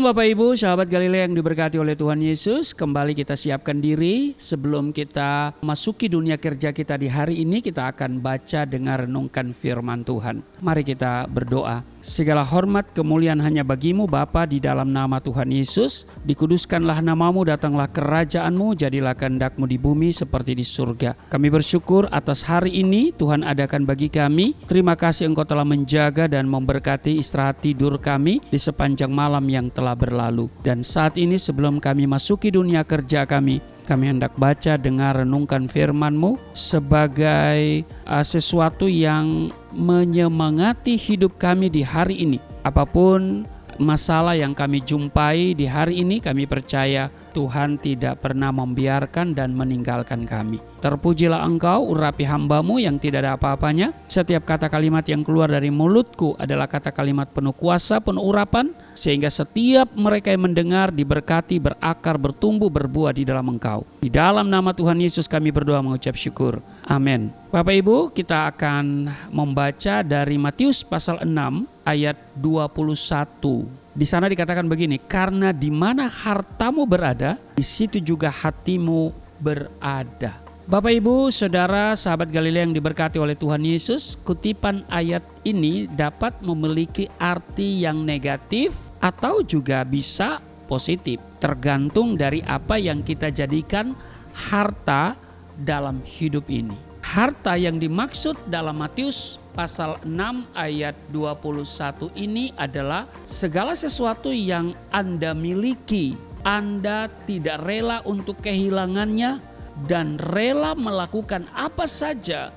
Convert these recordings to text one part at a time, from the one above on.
Bapak Ibu, sahabat Galilea yang diberkati oleh Tuhan Yesus, kembali kita siapkan diri sebelum kita masuki dunia kerja kita di hari ini. Kita akan baca, dengar, renungkan firman Tuhan. Mari kita berdoa. Segala hormat kemuliaan hanya bagimu Bapa, di dalam nama Tuhan Yesus. Dikuduskanlah namamu, datanglah kerajaanmu, jadilah kehendakmu di bumi seperti di surga. Kami bersyukur atas hari ini Tuhan adakan bagi kami. Terima kasih Engkau telah menjaga dan memberkati istirahat tidur kami di sepanjang malam yang telah berlalu. Dan saat ini sebelum kami masuki dunia kerja kami hendak baca, dengar, renungkan firman-Mu sebagai sesuatu yang menyemangati hidup kami di hari ini. Apapun masalah yang kami jumpai di hari ini, kami percaya Tuhan tidak pernah membiarkan dan meninggalkan kami. Terpujilah Engkau, urapi hamba-Mu yang tidak ada apa-apanya. Setiap kata kalimat yang keluar dari mulutku adalah kata kalimat penuh kuasa, penuh urapan, sehingga setiap mereka yang mendengar diberkati, berakar, bertumbuh, berbuah di dalam Engkau. Di dalam nama Tuhan Yesus kami berdoa mengucap syukur. Amin. Bapak Ibu, kita akan membaca dari Matius pasal 6 ayat 21. Di sana dikatakan begini, karena di mana hartamu berada, di situ juga hatimu berada. Bapak Ibu, Saudara, sahabat Galilea yang diberkati oleh Tuhan Yesus, kutipan ayat ini dapat memiliki arti yang negatif atau juga bisa positif, tergantung dari apa yang kita jadikan harta dalam hidup ini. Harta yang dimaksud dalam Matius pasal 6 ayat 21 ini adalah segala sesuatu yang Anda miliki. Anda tidak rela untuk kehilangannya dan rela melakukan apa saja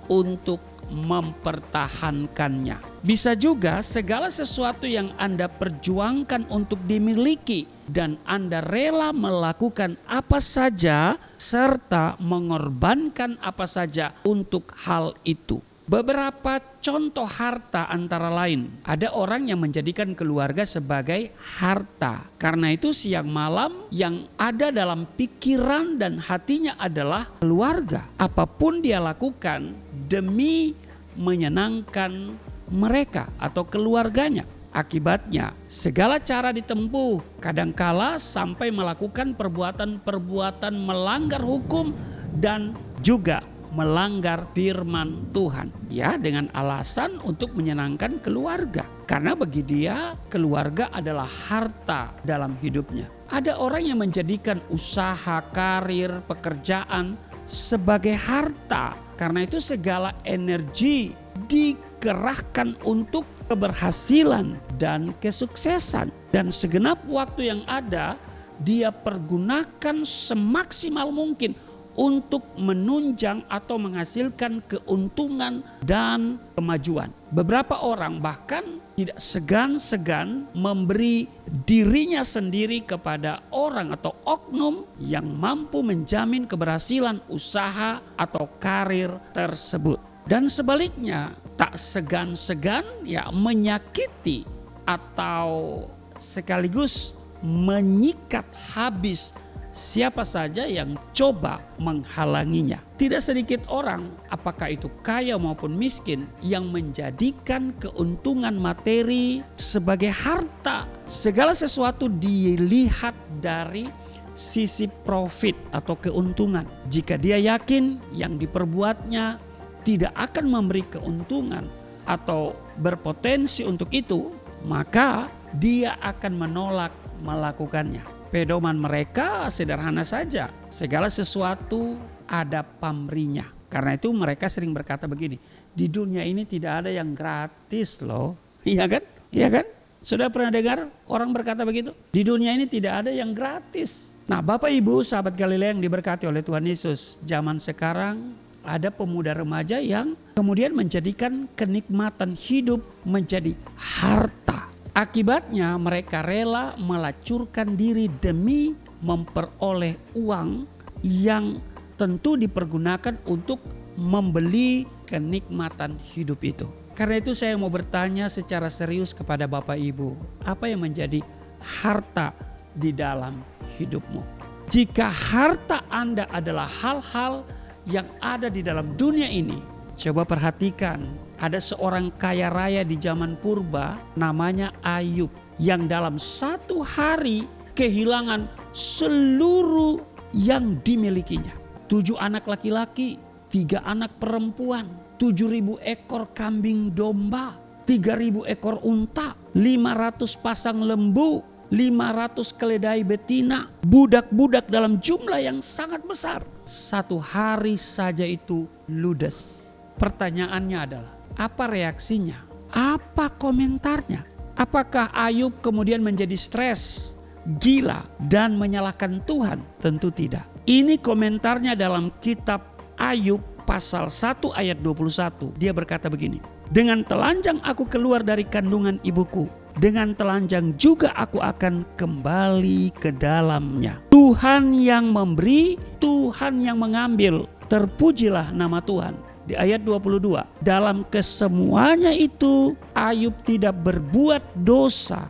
untuk mempertahankannya. Bisa juga segala sesuatu yang Anda perjuangkan untuk dimiliki dan Anda rela melakukan apa saja serta mengorbankan apa saja untuk hal itu. Beberapa contoh harta antara lain, ada orang yang menjadikan keluarga sebagai harta. Karena itu siang malam yang ada dalam pikiran dan hatinya adalah keluarga. Apapun dia lakukan demi menyenangkan mereka atau keluarganya. Akibatnya segala cara ditempuh, kadangkala sampai melakukan perbuatan-perbuatan melanggar hukum dan juga melanggar firman Tuhan, ya, dengan alasan untuk menyenangkan keluarga. Karena bagi dia keluarga adalah harta dalam hidupnya. Ada orang yang menjadikan usaha, karir, pekerjaan sebagai harta. Karena itu segala energi dikerahkan untuk keberhasilan dan kesuksesan. Dan segenap waktu yang ada dia pergunakan semaksimal mungkin untuk menunjang atau menghasilkan keuntungan dan kemajuan. Beberapa orang bahkan tidak segan-segan memberi dirinya sendiri kepada orang atau oknum yang mampu menjamin keberhasilan usaha atau karir tersebut. Dan sebaliknya tak segan-segan menyakiti atau sekaligus menyikat habis siapa saja yang coba menghalanginya. Tidak sedikit orang, apakah itu kaya maupun miskin, yang menjadikan keuntungan materi sebagai harta. Segala sesuatu dilihat dari sisi profit atau keuntungan. Jika dia yakin yang diperbuatnya tidak akan memberi keuntungan atau berpotensi untuk itu, maka dia akan menolak melakukannya. Pedoman mereka sederhana saja, segala sesuatu ada pamrihnya. Karena itu mereka sering berkata begini, di dunia ini tidak ada yang gratis loh. Iya kan? Iya kan? Sudah pernah dengar orang berkata begitu? Di dunia ini tidak ada yang gratis. Nah, Bapak Ibu sahabat Galilea yang diberkati oleh Tuhan Yesus, zaman sekarang ada pemuda remaja yang kemudian menjadikan kenikmatan hidup menjadi harta. Akibatnya mereka rela melacurkan diri demi memperoleh uang yang tentu dipergunakan untuk membeli kenikmatan hidup itu. Karena itu saya mau bertanya secara serius kepada Bapak Ibu, apa yang menjadi harta di dalam hidupmu? Jika harta Anda adalah hal-hal yang ada di dalam dunia ini, coba perhatikan. Ada seorang kaya raya di zaman purba namanya Ayub. yang dalam satu hari kehilangan seluruh yang dimilikinya. 7 anak laki-laki, 3 anak perempuan, 7.000 ekor kambing domba, 3.000 ekor unta, 500 pasang lembu, 500 keledai betina, budak-budak dalam jumlah yang sangat besar. Satu hari saja itu ludes. Pertanyaannya adalah, apa reaksinya? Apa komentarnya? Apakah Ayub kemudian menjadi stres, gila, dan menyalahkan Tuhan? Tentu tidak. Ini komentarnya dalam kitab Ayub pasal 1 ayat 21. Dia berkata begini, dengan telanjang aku keluar dari kandungan ibuku, dengan telanjang juga aku akan kembali ke dalamnya. Tuhan yang memberi, Tuhan yang mengambil. Terpujilah nama Tuhan. Di ayat 22, dalam kesemuanya itu Ayub tidak berbuat dosa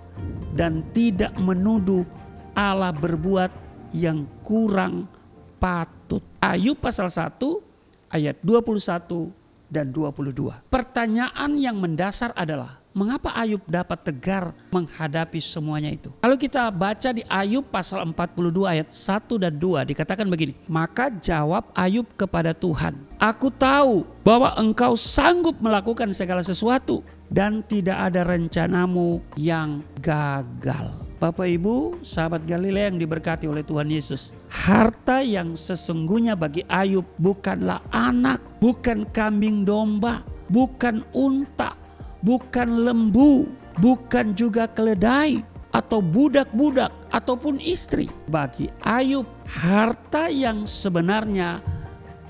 dan tidak menuduh Allah berbuat yang kurang patut. Ayub pasal 1 ayat 21 dan 22. Pertanyaan yang mendasar adalah, mengapa Ayub dapat tegar menghadapi semuanya itu? Kalau kita baca di Ayub pasal 42 ayat 1 dan 2 dikatakan begini. Maka jawab Ayub kepada Tuhan, aku tahu bahwa engkau sanggup melakukan segala sesuatu dan tidak ada rencanamu yang gagal. Bapak Ibu, sahabat Galilea yang diberkati oleh Tuhan Yesus. Harta yang sesungguhnya bagi Ayub bukanlah anak, bukan kambing domba, bukan unta, bukan lembu, bukan juga keledai atau budak-budak ataupun istri. Bagi Ayub, harta yang sebenarnya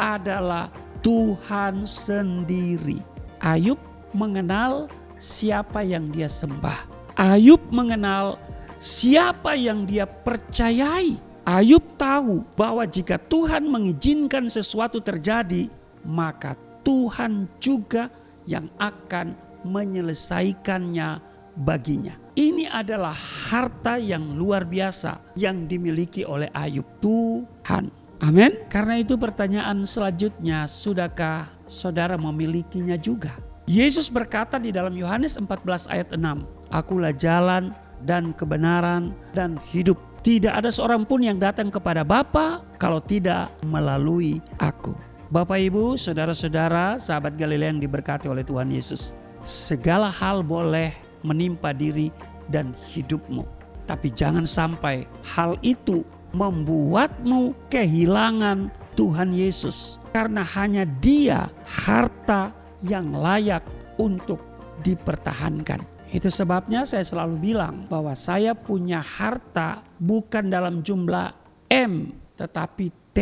adalah Tuhan sendiri. Ayub mengenal siapa yang dia sembah. Ayub mengenal siapa yang dia percayai. Ayub tahu bahwa jika Tuhan mengizinkan sesuatu terjadi, maka Tuhan juga yang akan menyelesaikannya baginya. Ini adalah harta yang luar biasa yang dimiliki oleh Ayub, Tuhan. Amin. Karena itu pertanyaan selanjutnya, sudahkah saudara memilikinya juga? Yesus berkata di dalam Yohanes 14 ayat 6, akulah jalan dan kebenaran dan hidup. Tidak ada seorang pun yang datang kepada Bapa kalau tidak melalui aku. Bapak Ibu, saudara-saudara, sahabat Galilea yang diberkati oleh Tuhan Yesus. Segala hal boleh menimpa diri dan hidupmu. Tapi jangan sampai hal itu membuatmu kehilangan Tuhan Yesus. Karena hanya Dia harta yang layak untuk dipertahankan. Itu sebabnya saya selalu bilang bahwa saya punya harta bukan dalam jumlah M tetapi T.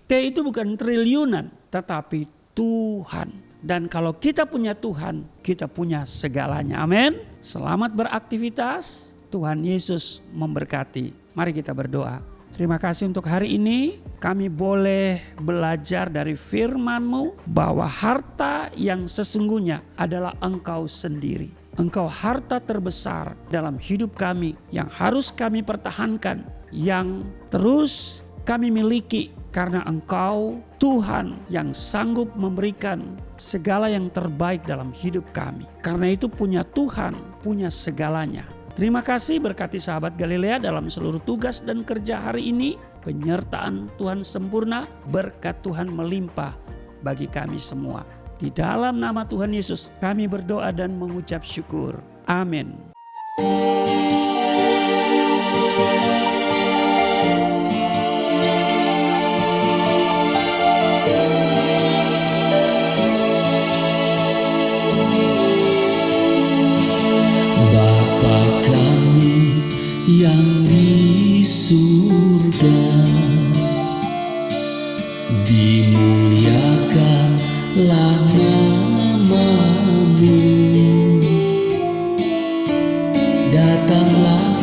T itu bukan triliunan tetapi Tuhan. Dan kalau kita punya Tuhan, kita punya segalanya. Amin. Selamat beraktivitas. Tuhan Yesus memberkati. Mari kita berdoa. Terima kasih untuk hari ini. Kami boleh belajar dari firman-Mu bahwa harta yang sesungguhnya adalah Engkau sendiri. Engkau harta terbesar dalam hidup kami yang harus kami pertahankan, yang terus kami miliki karena Engkau Tuhan yang sanggup memberikan segala yang terbaik dalam hidup kami. Karena itu punya Tuhan, punya segalanya. Terima kasih, berkati sahabat Galilea dalam seluruh tugas dan kerja hari ini. Penyertaan Tuhan sempurna, berkat Tuhan melimpah bagi kami semua. Di dalam nama Tuhan Yesus kami berdoa dan mengucap syukur. Amin. Bapa kami yang di surga, dimuliakanlah nama-Mu. Datanglah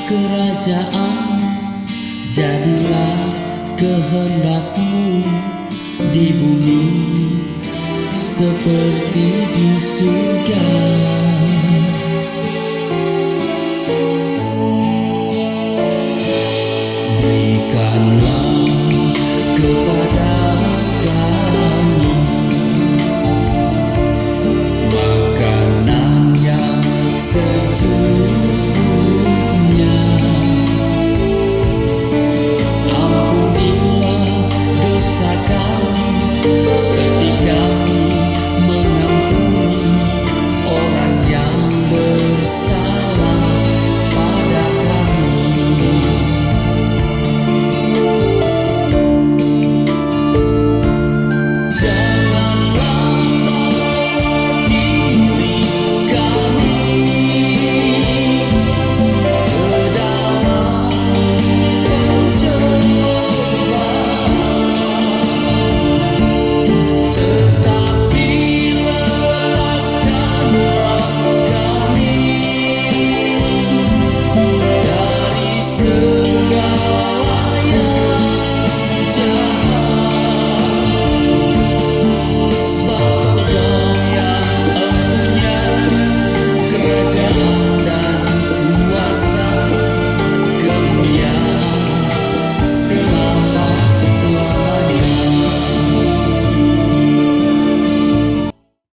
kerajaan, jadilah kehendak-Mu di bumi seperti di surga. Berikanlah kepada